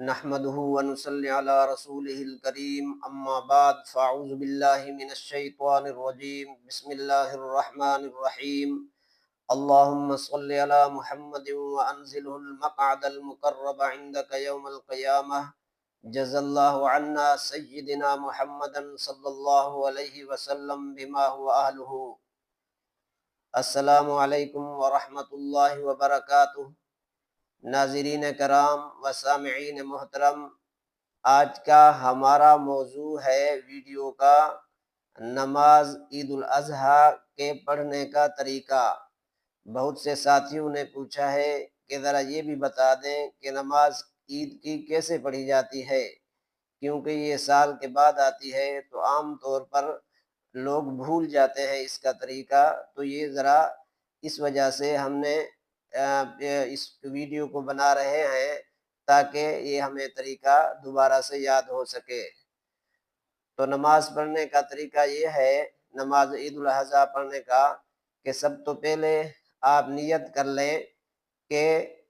نحمده ونصلي على رسوله الكريم اما بعد فاعوذ بالله من الشيطان الرجيم بسم الله الرحمن الرحيم اللهم صل على محمد وانزله المقعد المقرب عندك يوم القيامة جزا الله عنا سيدنا محمدا صلى الله عليه وسلم بما هو أهله۔ السلام علیکم ورحمۃ اللہ وبرکاتہ۔ ناظرین کرام و سامعین محترم، آج کا ہمارا موضوع ہے ویڈیو کا نماز عید الاضحیٰ کے پڑھنے کا طریقہ۔ بہت سے ساتھیوں نے پوچھا ہے کہ ذرا یہ بھی بتا دیں کہ نماز عید کی کیسے پڑھی جاتی ہے، کیونکہ یہ سال کے بعد آتی ہے تو عام طور پر لوگ بھول جاتے ہیں اس کا طریقہ، تو یہ ذرا اس وجہ سے ہم نے اس ویڈیو کو بنا رہے ہیں تاکہ یہ ہمیں طریقہ دوبارہ سے یاد ہو سکے۔ تو نماز پڑھنے کا طریقہ یہ ہے، نماز عید الاضحیٰ پڑھنے کا، کہ سب تو پہلے آپ نیت کر لیں کہ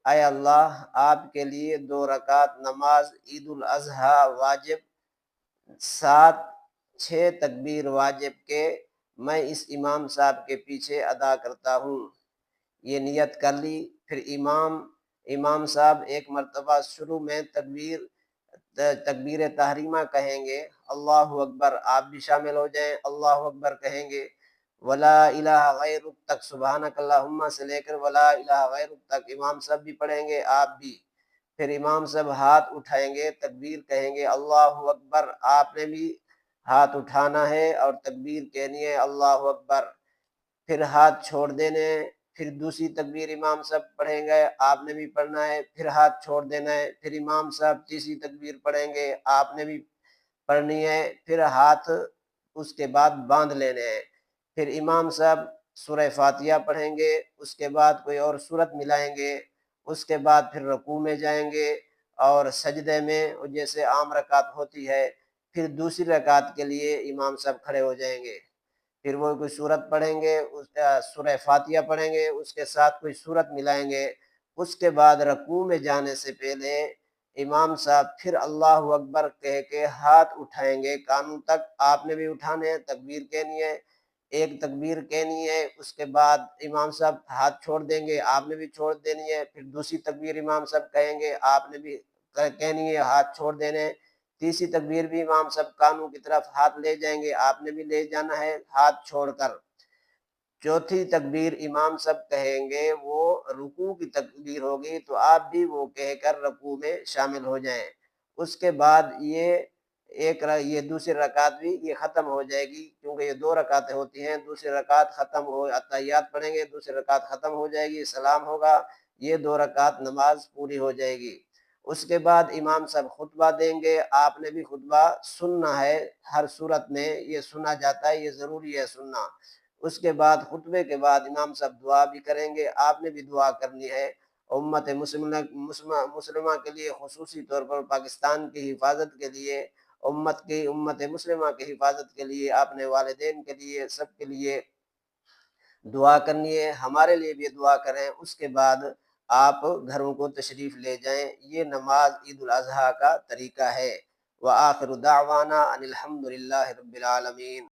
اے اللہ، آپ کے لیے 2 رکعت نماز عید الاضحیٰ واجب، 7 6 تکبیر واجب کے میں اس امام صاحب کے پیچھے ادا کرتا ہوں۔ یہ نیت کر لی، پھر امام صاحب ایک مرتبہ شروع میں تکبیر تحریمہ کہیں گے، اللہ اکبر، آپ بھی شامل ہو جائیں، اللہ اکبر کہیں گے، ولا الہ غیرک تک، سبحانک اللہم سے لے کر ولا الہ غیرک تک امام صاحب بھی پڑھیں گے، آپ بھی۔ پھر امام صاحب ہاتھ اٹھائیں گے، تکبیر کہیں گے، اللہ اکبر، آپ نے بھی ہاتھ اٹھانا ہے اور تکبیر کہنی ہے، اللہ اکبر۔ پھر ہاتھ چھوڑ دینے، پھر دوسری تکبیر امام صاحب پڑھیں گے، آپ نے بھی پڑھنا ہے، پھر ہاتھ چھوڑ دینا ہے، پھر امام صاحب تیسری تکبیر پڑھیں گے، آپ نے بھی پڑھنی ہے، پھر ہاتھ اس کے بعد باندھ لینے ہیں۔ پھر امام صاحب سورہ فاتحہ پڑھیں گے، اس کے بعد کوئی اور سورت ملائیں گے، اس کے بعد پھر رکوع میں جائیں گے اور سجدے میں جیسے عام رکعت ہوتی ہے، پھر دوسری رکعت کے لیے امام صاحب کھڑے ہو جائیں گے، پھر وہ کوئی سورت پڑھیں گے، سورہ فاتحہ پڑھیں گے، اس کے ساتھ کوئی سورت ملائیں گے، اس کے بعد رکوع میں جانے سے پہلے امام صاحب پھر اللہ اکبر کہہ کے ہاتھ اٹھائیں گے کانوں تک، آپ نے بھی اٹھانے ہیں، تکبیر کہنی ہے، ایک تکبیر کہنی ہے، اس کے بعد امام صاحب ہاتھ چھوڑ دیں گے، آپ نے بھی چھوڑ دینی ہے، پھر دوسری تکبیر امام صاحب کہیں گے، آپ نے بھی کہنی ہے، ہاتھ چھوڑ دینے، تیسری تکبیر بھی امام صاحب کانوں کی طرف ہاتھ لے جائیں گے، آپ نے بھی لے جانا ہے ہاتھ چھوڑ کر۔ چوتھی تکبیر امام صاحب کہیں گے، وہ رکوع کی تکبیر ہوگی، تو آپ بھی وہ کہہ کر رکوع میں شامل ہو جائیں۔ اس کے بعد یہ دوسری رکعت بھی یہ ختم ہو جائے گی، کیونکہ یہ 2 رکعتیں ہوتی ہیں، دوسری رکعت ختم ہو، اتحیات پڑھیں گے، دوسری رکعت ختم ہو جائے گی، سلام ہوگا، یہ 2 رکعت نماز پوری ہو جائے گی۔ اس کے بعد امام صاحب خطبہ دیں گے، آپ نے بھی خطبہ سننا ہے، ہر صورت میں یہ سنا جاتا ہے، یہ ضروری ہے سننا۔ اس کے بعد خطبے کے بعد امام صاحب دعا بھی کریں گے، آپ نے بھی دعا کرنی ہے، امت مسلمہ کے لیے، خصوصی طور پر پاکستان کی حفاظت کے لیے، امت مسلمہ کی حفاظت کے لیے، اپنے والدین کے لیے، سب کے لیے دعا کرنی ہے، ہمارے لیے بھی دعا کریں۔ اس کے بعد آپ گھروں کو تشریف لے جائیں۔ یہ نماز عید الاضحیٰ کا طریقہ ہے۔ وآخر دعوانا ان الحمد للہ رب العالمین۔